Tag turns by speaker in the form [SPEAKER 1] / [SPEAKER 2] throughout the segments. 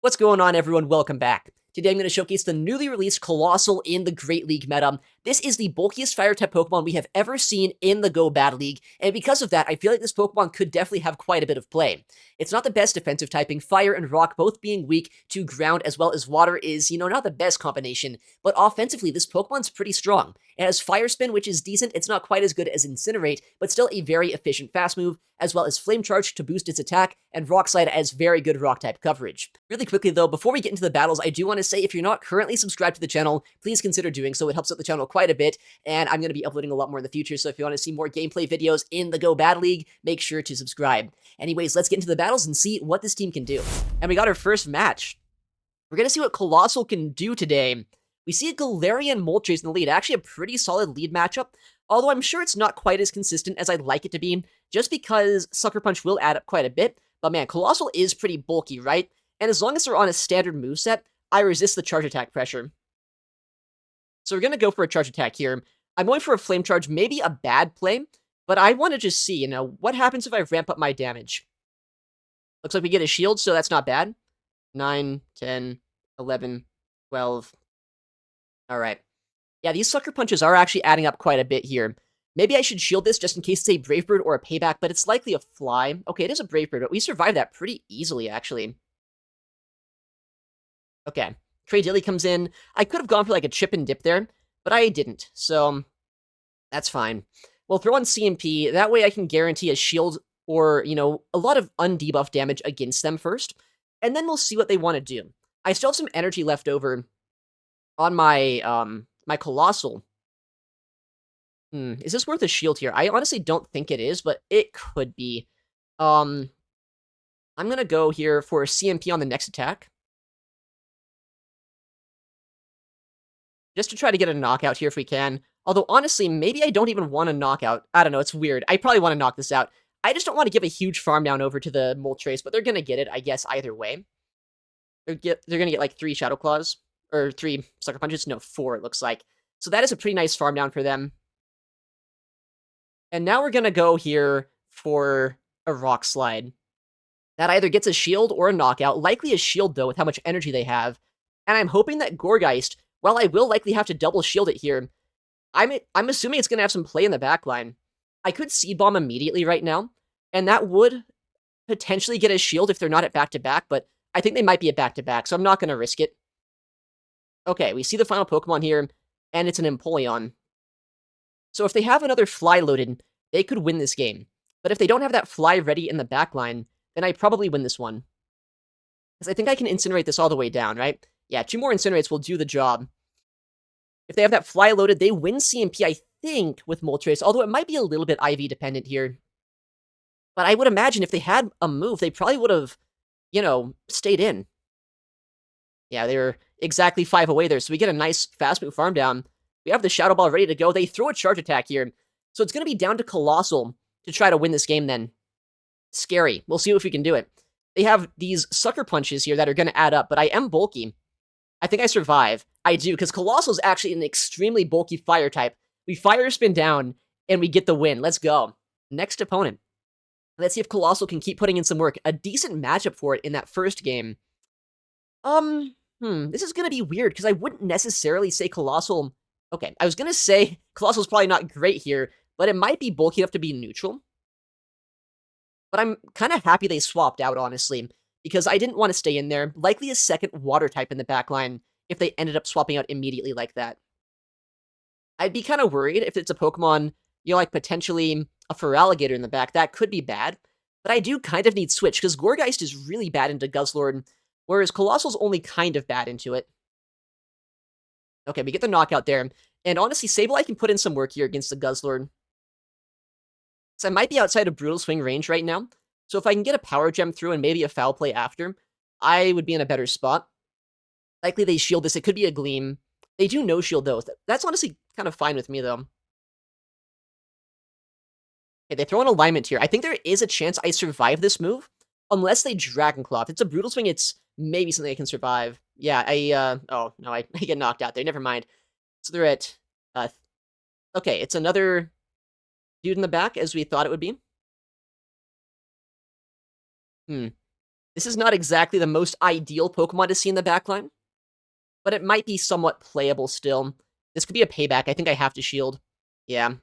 [SPEAKER 1] What's going on, everyone? Welcome back. Today I'm going to showcase the newly released Coalossal in the Great League meta. This is the bulkiest fire-type Pokemon we have ever seen in the Go Battle League, and because of that, I feel like this Pokemon could definitely have quite a bit of play. It's not the best defensive typing, fire and rock both being weak to ground as well as water is, not the best combination, but offensively, this Pokemon's pretty strong. It has Fire Spin, which is decent. It's not quite as good as Incinerate, but still a very efficient fast move, as well as Flame Charge to boost its attack, and Rock Slide as very good rock-type coverage. Really quickly though, before we get into the battles, I do want to say if you're not currently subscribed to the channel, please consider doing so. It helps out the channel quite a bit, and I'm going to be uploading a lot more in the future, so if you want to see more gameplay videos in the Go Battle League, make sure to subscribe. Anyways, let's get into the battles and see what this team can do. And we got our first match. We're going to see what Coalossal can do today. We see a Galarian Moltres in the lead, actually a pretty solid lead matchup, although I'm sure it's not quite as consistent as I'd like it to be, just because Sucker Punch will add up quite a bit, but man, Coalossal is pretty bulky, right? And as long as they're on a standard moveset, I resist the charge attack pressure. So we're going to go for a charge attack here. I'm going for a Flame Charge, maybe a bad play, but I want to just see, what happens if I ramp up my damage? Looks like we get a shield, so that's not bad. 9, 10, 11, 12... Alright. Yeah, these Sucker Punches are actually adding up quite a bit here. Maybe I should shield this just in case it's a Brave Bird or a Payback, but it's likely a Fly. Okay, it is a Brave Bird, but we survived that pretty easily, actually. Okay. Cradilly comes in. I could have gone for like a Chip and Dip there, but I didn't, so that's fine. We'll throw on CMP. That way I can guarantee a shield or, a lot of undebuffed damage against them first, and then we'll see what they want to do. I still have some energy left over on my, my Coalossal. Is this worth a shield here? I honestly don't think it is, but it could be. I'm gonna go here for a CMP on the next attack. Just to try to get a knockout here if we can. Although, honestly, maybe I don't even want to knock out. I don't know, it's weird. I probably want to knock this out. I just don't want to give a huge farm down over to the Moltres, but they're gonna get it, I guess, either way. They're gonna get, like, 3 Shadow Claws. Or 3 Sucker Punches. No, 4, it looks like. So that is a pretty nice farm down for them. And now we're going to go here for a Rock Slide. That either gets a shield or a knockout. Likely a shield, though, with how much energy they have. And I'm hoping that Gourgeist, while I will likely have to double shield it here, I'm assuming it's going to have some play in the backline. I could Seed Bomb immediately right now, and that would potentially get a shield if they're not at back-to-back, but I think they might be at back-to-back, so I'm not going to risk it. Okay, we see the final Pokemon here, and it's an Empoleon. So if they have another Fly loaded, they could win this game. But if they don't have that Fly ready in the backline, then I probably win this one. Because I think I can Incinerate this all the way down, right? Yeah, 2 more Incinerates will do the job. If they have that Fly loaded, they win CMP, I think, with Moltres, although it might be a little bit IV dependent here. But I would imagine if they had a move, they probably would have, stayed in. Yeah, they were exactly 5 away there, so we get a nice fast move farm down. We have the Shadow Ball ready to go. They throw a charge attack here, so it's going to be down to Coalossal to try to win this game then. Scary. We'll see if we can do it. They have these Sucker Punches here that are going to add up, but I am bulky. I think I survive. I do, because Coalossal is actually an extremely bulky fire type. We Fire Spin down, and we get the win. Let's go. Next opponent. Let's see if Coalossal can keep putting in some work. A decent matchup for it in that first game. This is gonna be weird, because I wouldn't necessarily say Coalossal... Okay, I was gonna say Coalossal's probably not great here, but it might be bulky enough to be neutral. But I'm kind of happy they swapped out, honestly, because I didn't want to stay in there. Likely a second water type in the backline if they ended up swapping out immediately like that. I'd be kind of worried if it's a Pokemon, like potentially a Feraligatr in the back. That could be bad, but I do kind of need Switch, because Gourgeist is really bad into Guzzlord, whereas Coalossal's only kind of bad into it. Okay, we get the knockout there. And honestly, Sableye can put in some work here against the Guzzlord. So I might be outside of Brutal Swing range right now. So if I can get a Power Gem through and maybe a Foul Play after, I would be in a better spot. Likely they shield this. It could be a Gleam. They do no shield, though. That's honestly kind of fine with me, though. Okay, they throw an Alignment here. I think there is a chance I survive this move, unless they Dragon Claw. If it's a Brutal Swing, it's maybe something I can survive. Yeah, oh, no, I get knocked out there. Never mind. So they're at, okay, it's another dude in the back, as we thought it would be. This is not exactly the most ideal Pokemon to see in the backline, but it might be somewhat playable still. This could be a payback. I think I have to shield. Yeah.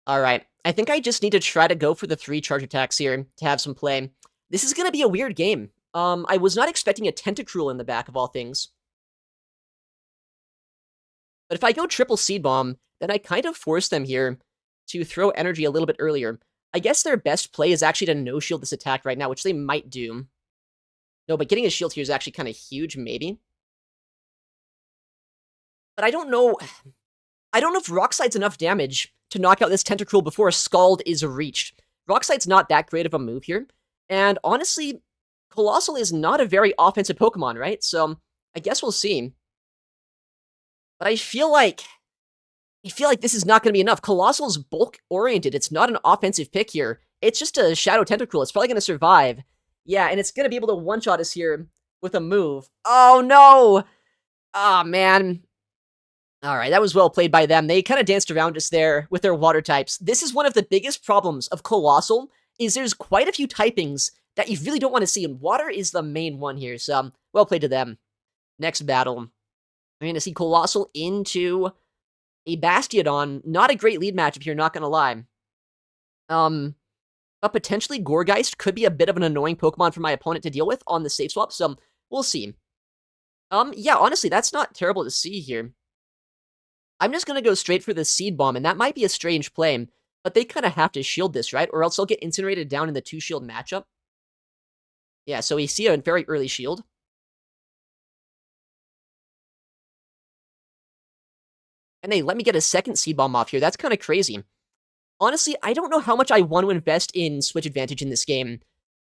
[SPEAKER 1] Alright. I think I just need to try to go for the 3 charge attacks here to have some play. This is gonna be a weird game. I was not expecting a Tentacruel in the back of all things. But if I go triple Seed Bomb, then I kind of force them here to throw energy a little bit earlier. I guess their best play is actually to no-shield this attack right now, which they might do. No, but getting a shield here is actually kind of huge, maybe. But I don't know. I don't know if Rock Slide's enough damage to knock out this Tentacruel before a Scald is reached. Rock Slide's not that great of a move here. And honestly, Coalossal is not a very offensive Pokemon, right? So I guess we'll see. But I feel like this is not going to be enough. Coalossal's bulk-oriented. It's not an offensive pick here. It's just a Shadow Tentacruel. It's probably going to survive. Yeah, and it's going to be able to one-shot us here with a move. Oh, no! Oh, man. Alright, that was well played by them. They kind of danced around us there with their water types. This is one of the biggest problems of Coalossal, is there's quite a few typings that you really don't want to see, and water is the main one here, so well played to them. Next battle. We're going to see Coalossal into a Bastiodon. Not a great lead matchup here, not going to lie. But potentially Gourgeist could be a bit of an annoying Pokemon for my opponent to deal with on the safe swap, so we'll see. Yeah, honestly, that's not terrible to see here. I'm just going to go straight for the Seed Bomb, and that might be a strange play, but they kind of have to shield this, right? Or else they'll get incinerated down in the 2-shield matchup. Yeah, so we see a very early shield. And they let me get a second Seed Bomb off here. That's kind of crazy. Honestly, I don't know how much I want to invest in Switch advantage in this game,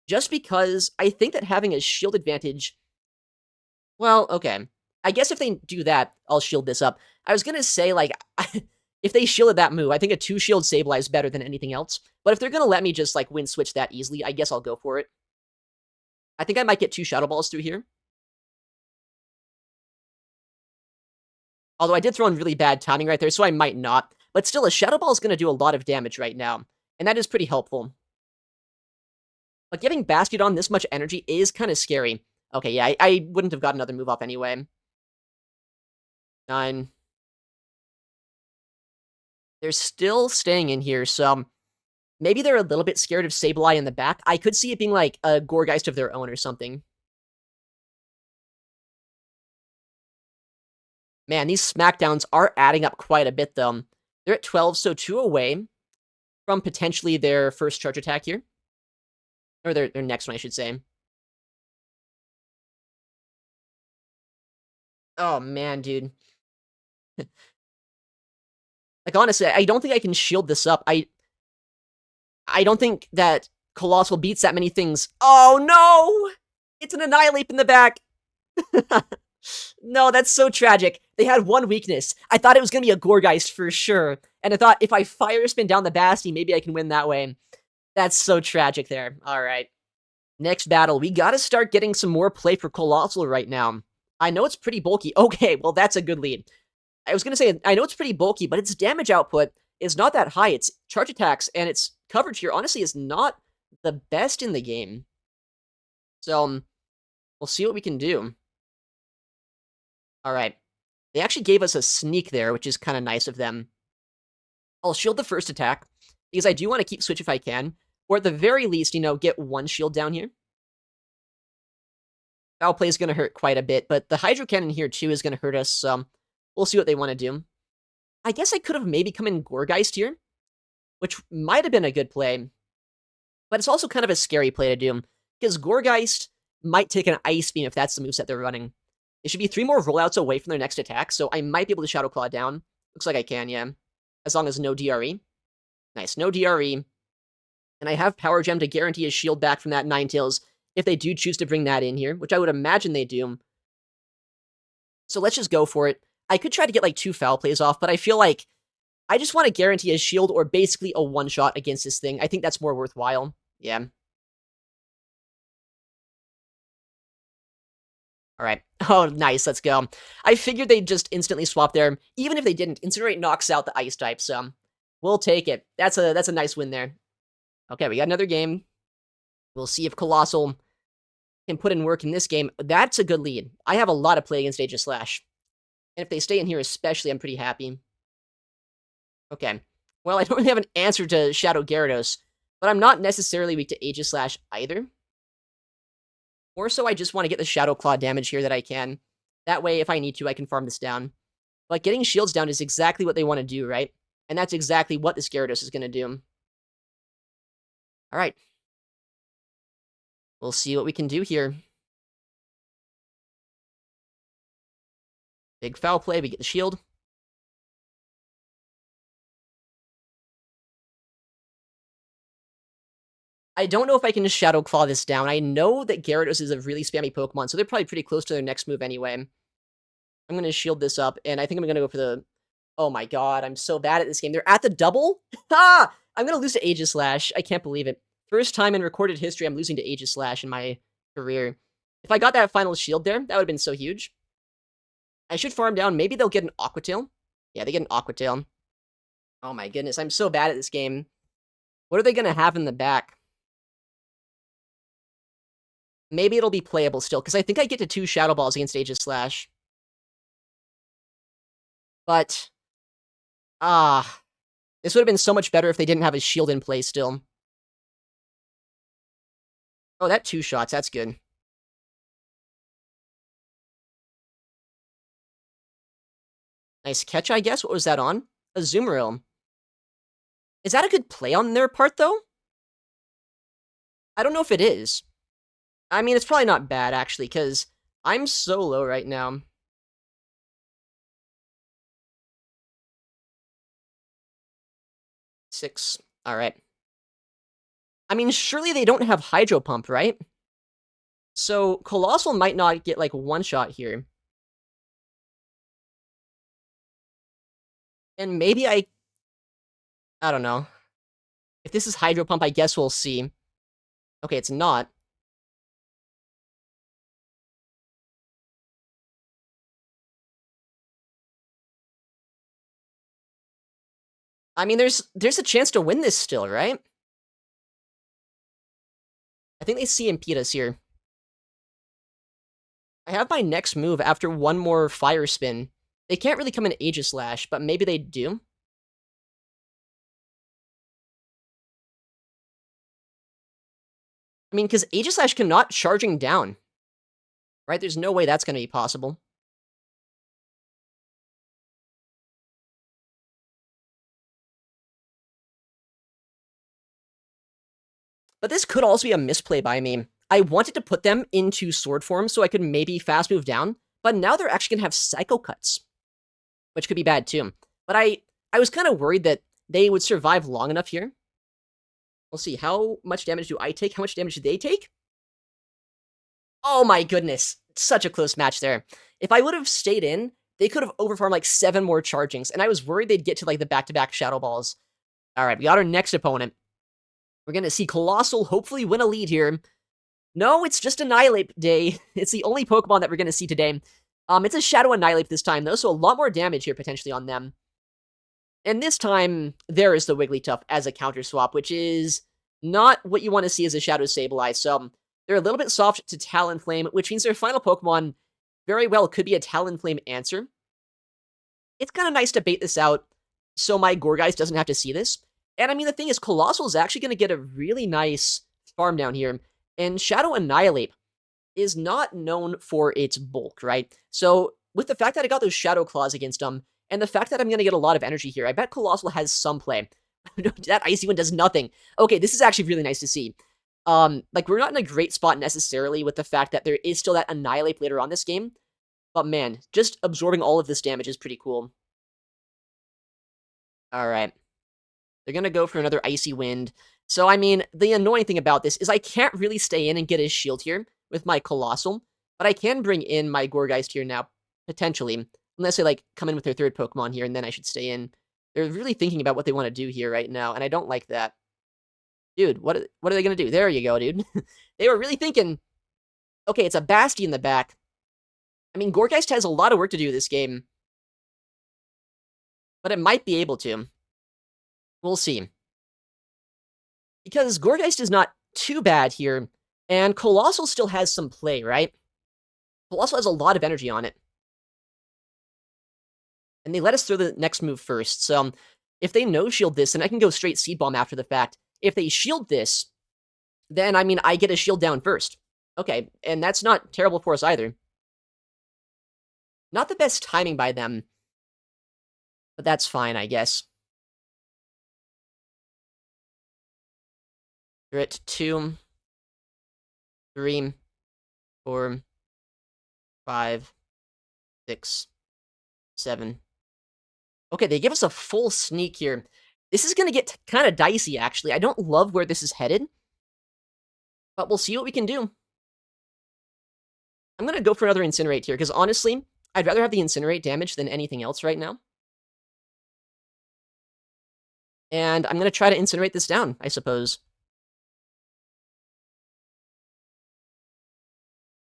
[SPEAKER 1] just because I think that having a shield advantage... Well, okay. I guess if they do that, I'll shield this up. I was gonna say, like, if they shielded that move, I think a 2-shield Sableye is better than anything else. But if they're gonna let me just, like, win Switch that easily, I guess I'll go for it. I think I might get 2 Shadow Balls through here. Although I did throw in really bad timing right there, so I might not. But still, a Shadow Ball is gonna do a lot of damage right now. And that is pretty helpful. But giving Bastiodon this much energy is kind of scary. Okay, yeah, I wouldn't have got another move off anyway. 9. They're still staying in here, so maybe they're a little bit scared of Sableye in the back. I could see it being like a Gourgeist of their own or something. Man, these Smackdowns are adding up quite a bit, though. They're at 12, so 2 away from potentially their first charge attack here. Or their next one, I should say. Oh, man, dude. Like, honestly, I don't think I can shield this up. I don't think that Coalossal beats that many things. Oh, no! It's an Annihilate in the back! No, that's so tragic. They had one weakness. I thought it was going to be a Gourgeist for sure. And I thought if I Fire Spin down the Basti, maybe I can win that way. That's so tragic there. Alright. Next battle. We gotta start getting some more play for Coalossal right now. I know it's pretty bulky. Okay, well, that's a good lead. I was going to say, I know it's pretty bulky, but its damage output is not that high. Its charge attacks and its coverage here, honestly, is not the best in the game. So, we'll see what we can do. Alright. They actually gave us a sneak there, which is kind of nice of them. I'll shield the first attack, because I do want to keep Switch if I can. Or at the very least, you know, get one shield down here. Foul play is going to hurt quite a bit, but the Hydro Cannon here, too, is going to hurt us, so we'll see what they want to do. I guess I could have maybe come in Gourgeist here, which might have been a good play. But it's also kind of a scary play to do, because Gourgeist might take an Ice Beam if that's the moveset they're running. It should be 3 more rollouts away from their next attack, so I might be able to Shadow Claw down. Looks like I can, yeah. As long as no DRE. Nice, no DRE. And I have Power Gem to guarantee a shield back from that Ninetales if they do choose to bring that in here, which I would imagine they do. So let's just go for it. I could try to get like 2 foul plays off, but I feel like I just want to guarantee a shield or basically a one-shot against this thing. I think that's more worthwhile. Yeah. Alright. Oh, nice. Let's go. I figured they'd just instantly swap there. Even if they didn't, Incinerate knocks out the Ice type, so we'll take it. That's a nice win there. Okay, we got another game. We'll see if Coalossal can put in work in this game. That's a good lead. I have a lot of play against Aegislash. And if they stay in here especially, I'm pretty happy. Okay. Well, I don't really have an answer to Shadow Gyarados, but I'm not necessarily weak to Aegislash either. More so, I just want to get the Shadow Claw damage here that I can. That way, if I need to, I can farm this down. But getting shields down is exactly what they want to do, right? And that's exactly what this Gyarados is going to do. Alright. We'll see what we can do here. Big foul play, we get the shield. I don't know if I can just Shadow Claw this down. I know that Gyarados is a really spammy Pokemon, so they're probably pretty close to their next move anyway. I'm going to shield this up, and I think I'm going to go for the... Oh my god, I'm so bad at this game. They're at the double? Ha! I'm going to lose to Aegislash. I can't believe it. First time in recorded history I'm losing to Aegislash in my career. If I got that final shield there, that would have been so huge. I should farm down. Maybe they'll get an Aqua Tail. Yeah, they get an Aqua Tail. Oh my goodness, I'm so bad at this game. What are they going to have in the back? Maybe it'll be playable still, because I think I get to 2 Shadow Balls against Aegislash. But... this would have been so much better if they didn't have a shield in play still. Oh, that 2 shots, that's good. Nice catch, I guess. What was that on? A Azumarill. Is that a good play on their part, though? I don't know if it is. I mean, it's probably not bad, actually, because I'm so low right now. Six. Alright. I mean, surely they don't have Hydro Pump, right? So, Coalossal might not get, like, one shot here. And maybe I don't know. If this is Hydro Pump, I guess we'll see. Okay, it's not. I mean, there's a chance to win this still, right? I think they CMP'd us here. I have my next move after one more Fire Spin. They can't really come in Aegislash, but maybe they do. I mean, because Aegislash cannot charging down. Right? There's no way that's going to be possible. But this could also be a misplay by me. I wanted to put them into sword form so I could maybe fast move down, but now they're actually going to have Psycho Cuts, which could be bad too. But I was kind of worried that they would survive long enough here. We'll see. How much damage do I take? How much damage do they take? Oh my goodness. Such a close match there. If I would have stayed in, they could have overfarmed like 7 more chargings, and I was worried they'd get to like the back-to-back Shadow Balls. Alright, we got our next opponent. We're going to see Coalossal hopefully win a lead here. No, it's just Annihilate Day. It's the only Pokemon that we're going to see today. It's a Shadow Annihilate this time, though, so a lot more damage here potentially on them. And this time, there is the Wigglytuff as a counter swap, which is not what you want to see as a Shadow Sableye. So they're a little bit soft to Talonflame, which means their final Pokemon very well could be a Talonflame answer. It's kind of nice to bait this out so my Gourgeist doesn't have to see this. And I mean, the thing is, Coalossal is actually going to get a really nice farm down here. And Shadow Annihilate is not known for its bulk, right? So with the fact that I got those Shadow Claws against them, and the fact that I'm going to get a lot of energy here, I bet Coalossal has some play. That Icy one does nothing. Okay, this is actually really nice to see. Like, we're not in a great spot necessarily with the fact that there is still that Annihilate later on this game. But man, just absorbing all of this damage is pretty cool. Alright. They're going to go for another Icy Wind. So, I mean, the annoying thing about this is I can't really stay in and get his shield here with my Coalossal. But I can bring in my Gourgeist here now, potentially. Unless they, like, come in with their third Pokemon here, and then I should stay in. They're really thinking about what they want to do here right now, and I don't like that. Dude, what are they going to do? There you go, dude. They were really thinking, okay, it's a Basti in the back. I mean, Gourgeist has a lot of work to do this game. But it might be able to. We'll see. Because Gourgeist is not too bad here, and Coalossal still has some play, right? Coalossal has a lot of energy on it. And they let us throw the next move first, so if they no-shield this, then I can go straight Seed Bomb after the fact. If they shield this, then, I mean, I get a shield down first. Okay, and that's not terrible for us either. Not the best timing by them, but that's fine, I guess. We're at 2, 3, 4, 5, 6, 7. Okay, they give us a full sneak here. This is going to get kind of dicey, actually. I don't love where this is headed, but we'll see what we can do. I'm going to go for another Incinerate here, because honestly, I'd rather have the Incinerate damage than anything else right now. And I'm going to try to Incinerate this down, I suppose.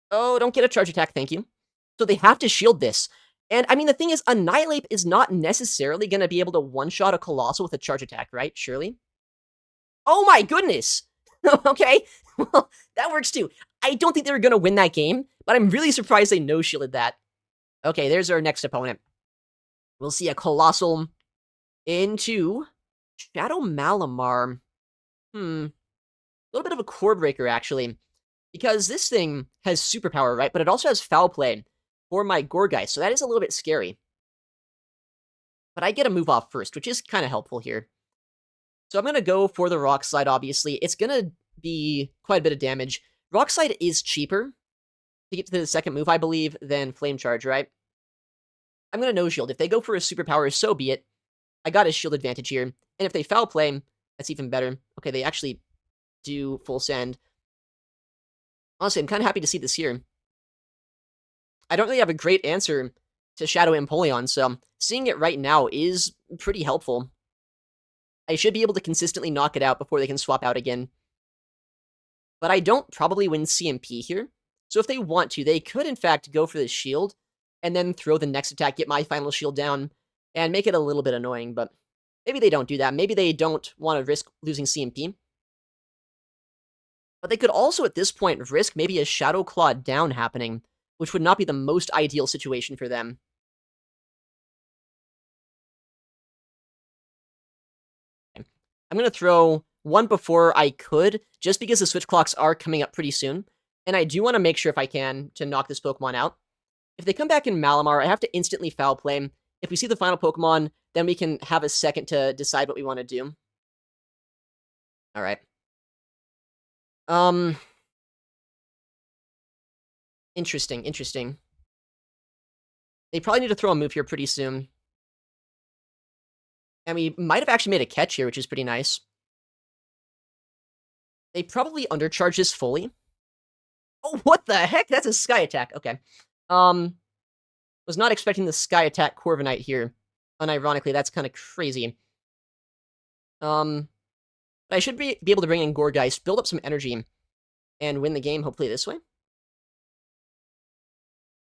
[SPEAKER 1] Oh, don't get a charge attack, thank you. So they have to shield this. And, I mean, the thing is, Annihilate is not necessarily going to be able to one-shot a Coalossal with a charge attack, right? Surely? Oh my goodness! Okay, well, that works too. I don't think they were going to win that game, but I'm really surprised they no-shielded that. Okay, there's our next opponent. We'll see a Coalossal into Shadow Malamar. A little bit of a core breaker, actually. Because this thing has superpower, right? But it also has foul play for my Gourgeist, so that is a little bit scary. But I get a move off first, which is kind of helpful here. So I'm going to go for the Rock Slide, obviously. It's going to be quite a bit of damage. Rock Slide is cheaper to get to the second move, I believe, than Flame Charge, right? I'm going to no-shield. If they go for a superpower, so be it. I got a shield advantage here. And if they foul play, that's even better. Okay, they actually do full send. Honestly, I'm kind of happy to see this here. I don't really have a great answer to Shadow Empoleon, so seeing it right now is pretty helpful. I should be able to consistently knock it out before they can swap out again. But I don't probably win CMP here. So if they want to, they could in fact go for the shield, and then throw the next attack, get my final shield down, and make it a little bit annoying, but maybe they don't do that. Maybe they don't want to risk losing CMP. But they could also, at this point, risk maybe a Shadow Claw down happening, which would not be the most ideal situation for them. I'm going to throw one before I could, just because the switch clocks are coming up pretty soon, and I do want to make sure, if I can, to knock this Pokemon out. If they come back in Malamar, I have to instantly foul play. If we see the final Pokemon, then we can have a second to decide what we want to do. Alright. Interesting. They probably need to throw a move here pretty soon. And we might have actually made a catch here, which is pretty nice. They probably undercharge this fully. Oh, what the heck? That's a Sky Attack. Okay. Was not expecting the Sky Attack Corviknight here. Unironically, that's kind of crazy. But I should be able to bring in Gourgeist, build up some energy, and win the game, hopefully this way.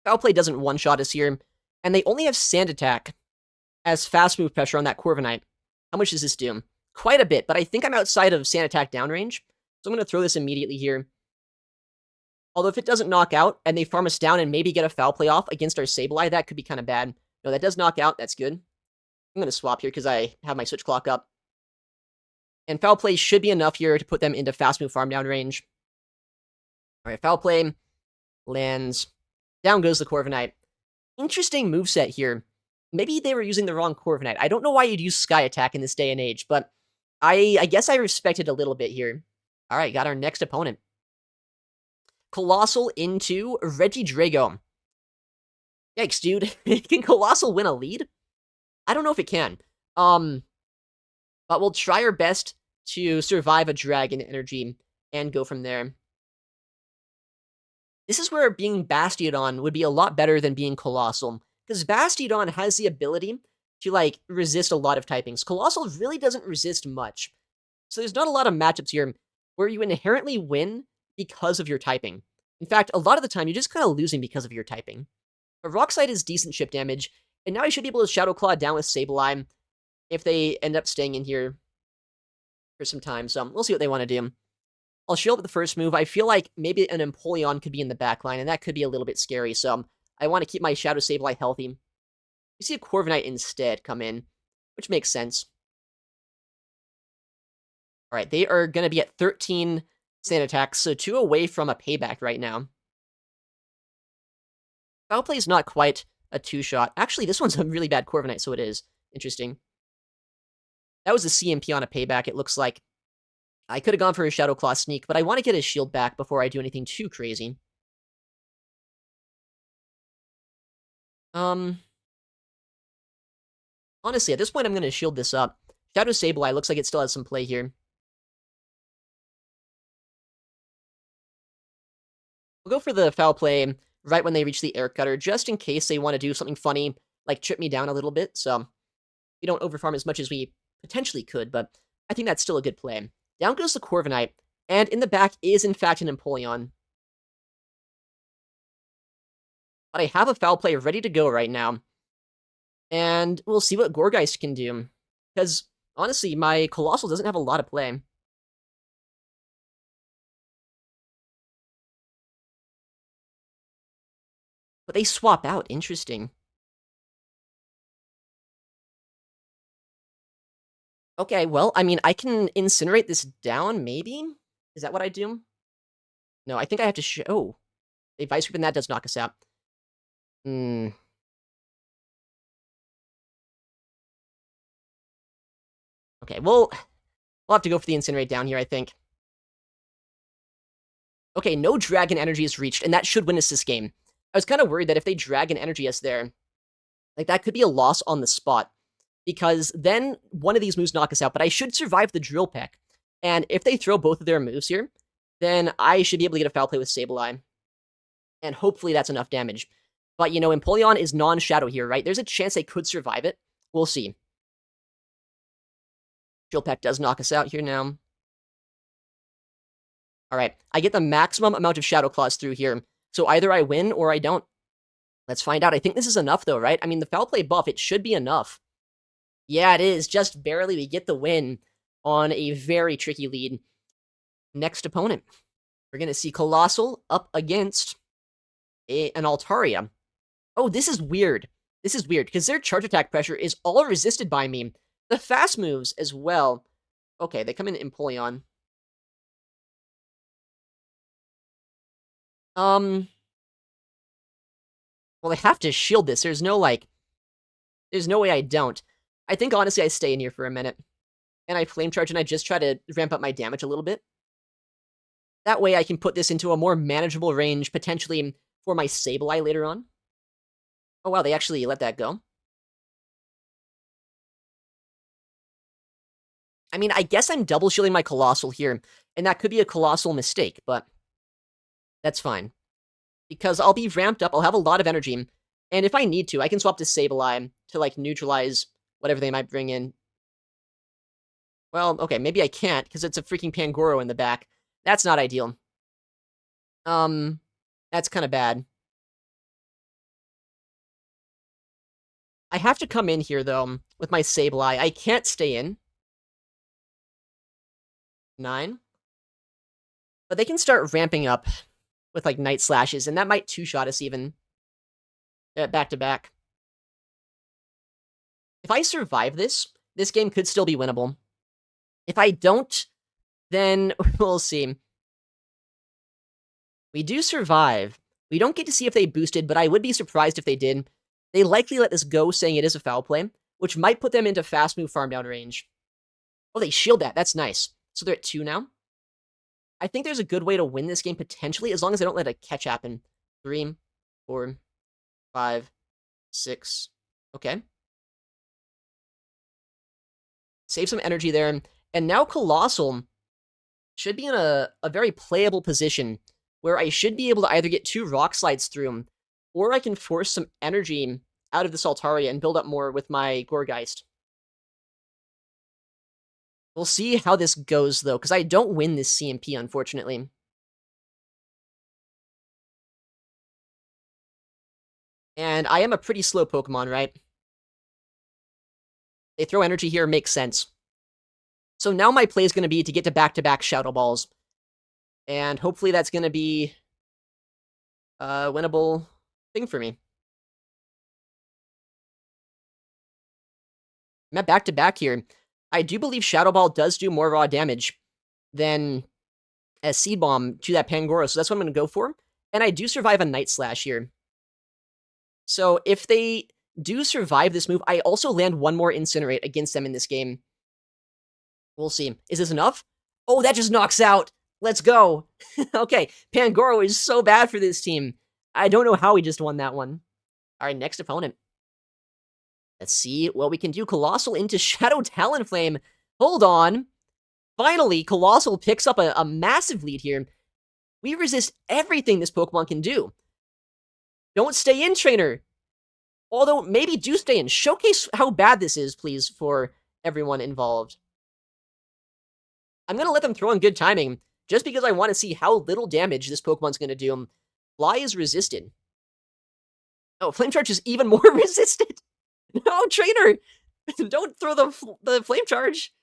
[SPEAKER 1] Foul Play doesn't one-shot us here, and they only have Sand Attack as fast move pressure on that Corviknight. How much does this do? Quite a bit, but I think I'm outside of Sand Attack downrange, so I'm going to throw this immediately here. Although if it doesn't knock out, and they farm us down and maybe get a Foul Play off against our Sableye, that could be kind of bad. No, that does knock out, that's good. I'm going to swap here because I have my switch clock up. And Foul Play should be enough here to put them into fast move farm down range. Alright, Foul Play lands. Down goes the Corviknight. Interesting moveset here. Maybe they were using the wrong Corviknight. I don't know why you'd use Sky Attack in this day and age, but I guess I respect it a little bit here. Alright, got our next opponent. Coalossal into Regidrago. Yikes, dude. Can Coalossal win a lead? I don't know if it can. But we'll try our best to survive a Dragon Energy and go from there. This is where being Bastiodon would be a lot better than being Coalossal, because Bastiodon has the ability to, like, resist a lot of typings. Coalossal really doesn't resist much. So there's not a lot of matchups here where you inherently win because of your typing. In fact, a lot of the time, you're just kind of losing because of your typing. But Rock Slide is decent chip damage, and now I should be able to Shadow Claw down with Sableye if they end up staying in here for some time, so we'll see what they want to do. I'll shield up the first move. I feel like maybe an Empoleon could be in the back line, and that could be a little bit scary, so I want to keep my Shadow Sableye healthy. You see a Corviknight instead come in, which makes sense. Alright, they are going to be at 13 sand attacks, so 2 away from a payback right now. Foul Play is not quite a 2-shot. Actually, this one's a really bad Corviknight, so it is. Interesting. That was a CMP on a payback, it looks like. I could have gone for a Shadow Claw sneak, but I want to get his shield back before I do anything too crazy. Honestly, at this point, I'm going to shield this up. Shadow Sableye looks like it still has some play here. We'll go for the foul play right when they reach the air cutter, just in case they want to do something funny, like trip me down a little bit, so we don't overfarm as much as we potentially could, but I think that's still a good play. Down goes the Corviknight, and in the back is, in fact, an Empoleon. But I have a foul play ready to go right now, and we'll see what Gourgeist can do, because, honestly, my Coalossal doesn't have a lot of play. But they swap out. Interesting. Okay, well, I mean, I can incinerate this down, maybe? Is that what I do? No, I think I have to oh. A Vice Grip, and that does knock us out. Hmm. Okay, well, we'll have to go for the Incinerate down here, I think. Okay, no Dragon Energy is reached, and that should win us this game. I was kind of worried that if they Dragon Energy us there, like, that could be a loss on the spot. Because then one of these moves knock us out, but I should survive the Drill Peck. And if they throw both of their moves here, then I should be able to get a foul play with Sableye. And hopefully that's enough damage. But, you know, Empoleon is non-shadow here, right? There's a chance they could survive it. We'll see. Drill Peck does knock us out here now. Alright, I get the maximum amount of Shadow Claws through here. So either I win or I don't. Let's find out. I think this is enough, though, right? I mean, the foul play buff, it should be enough. Yeah, it is. Just barely. We get the win on a very tricky lead. Next opponent. We're going to see Coalossal up against an Altaria. Oh, this is weird. This is weird, because their charge attack pressure is all resisted by me. The fast moves as well. Okay, they come in Empoleon. Well, they have to shield this. There's no, like... There's no way I don't. I think, honestly, I stay in here for a minute. And I Flame Charge, and I just try to ramp up my damage a little bit. That way I can put this into a more manageable range, potentially for my Sableye later on. Oh, wow, they actually let that go. I mean, I guess I'm double shielding my Coalossal here, and that could be a colossal mistake, but that's fine. Because I'll be ramped up, I'll have a lot of energy, and if I need to, I can swap to Sableye to, like, neutralize whatever they might bring in. Well, okay, maybe I can't, because it's a freaking Pangoro in the back. That's not ideal. That's kind of bad. I have to come in here, though, with my Sableye. I can't stay in. 9. But they can start ramping up with, like, Night Slashes, and that might two-shot us even. Back to back. If I survive this, this game could still be winnable. If I don't, then we'll see. We do survive. We don't get to see if they boosted, but I would be surprised if they did. They likely let this go, saying it is a foul play, which might put them into fast move farm down range. Oh, they shield that. That's nice. So they're at 2 now. I think there's a good way to win this game, potentially, as long as I don't let a catch happen. 3, 4, 5, 6. Okay. Save some energy there. And now Coalossal should be in a very playable position where I should be able to either get 2 Rock Slides through him, or I can force some energy out of this Altaria and build up more with my Gourgeist. We'll see how this goes, though, because I don't win this CMP, unfortunately. And I am a pretty slow Pokemon, right? They throw energy here, makes sense. So now my play is going to be to get to back-to-back Shadow Balls. And hopefully that's going to be a winnable thing for me. I'm at back-to-back here. I do believe Shadow Ball does do more raw damage than a Seed Bomb to that Pangoro, so that's what I'm going to go for. And I do survive a Night Slash here. So if they do survive this move, I also land one more Incinerate against them in this game. We'll see. Is this enough? Oh, that just knocks out. Let's go. Okay, Pangoro is so bad for this team. I don't know how he just won that one. All right, next opponent. Let's see what we can do. Coalossal into Shadow Talonflame. Hold on. Finally, Coalossal picks up a massive lead here. We resist everything this Pokemon can do. Don't stay in, trainer. Although, maybe do stay in. Showcase how bad this is, please, for everyone involved. I'm going to let them throw in good timing, just because I want to see how little damage this Pokemon's going to do. Fly is resisted. Oh, Flame Charge is even more resisted. No, trainer! Don't throw the Flame Charge.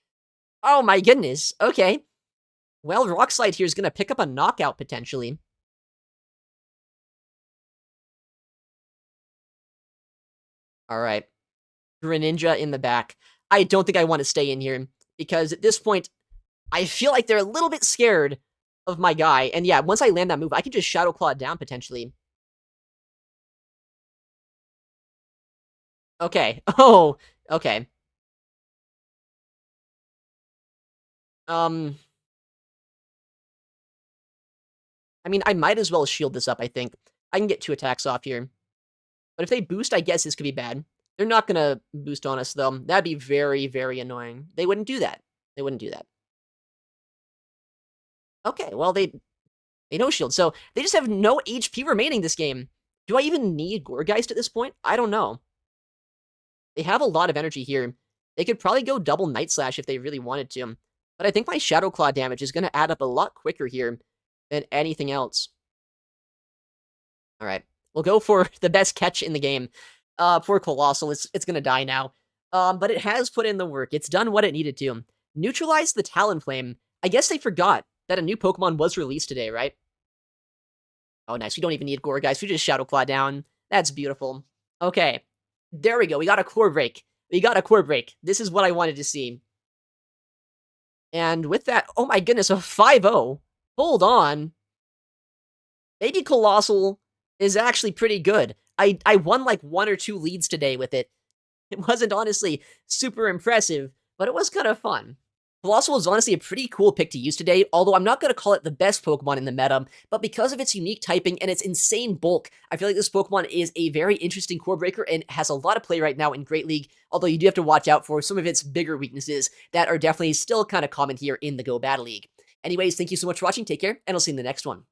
[SPEAKER 1] Oh my goodness. Okay. Well, Rock Slide here is going to pick up a knockout, potentially. Alright. Greninja in the back. I don't think I want to stay in here, because at this point, I feel like they're a little bit scared of my guy. And yeah, once I land that move, I can just Shadow Claw it down, potentially. Okay. Oh, okay. I mean, I might as well shield this up, I think. I can get 2 attacks off here. But if they boost, I guess this could be bad. They're not gonna boost on us, though. That'd be very, very annoying. They wouldn't do that. They wouldn't do that. Okay, well, they no shield, so they just have no HP remaining this game. Do I even need Gourgeist at this point? I don't know. They have a lot of energy here. They could probably go double Night Slash if they really wanted to. But I think my Shadow Claw damage is going to add up a lot quicker here than anything else. Alright, we'll go for the best catch in the game. For Coalossal, it's going to die now. But it has put in the work. It's done what it needed to. Neutralize the Talonflame. I guess they forgot that a new Pokemon was released today, right? Oh, nice. We don't even need Gourgeist. We just Shadow Claw down. That's beautiful. Okay. There we go. We got a Core Break. We got a Core Break. This is what I wanted to see. And with that, oh my goodness, a 5-0. Hold on. Maybe Coalossal is actually pretty good. I won like 1 or 2 leads today with it. It wasn't honestly super impressive, but it was kind of fun. Coalossal is honestly a pretty cool pick to use today, although I'm not going to call it the best Pokemon in the meta, but because of its unique typing and its insane bulk, I feel like this Pokemon is a very interesting core breaker and has a lot of play right now in Great League, although you do have to watch out for some of its bigger weaknesses that are definitely still kind of common here in the Go Battle League. Anyways, thank you so much for watching, take care, and I'll see you in the next one.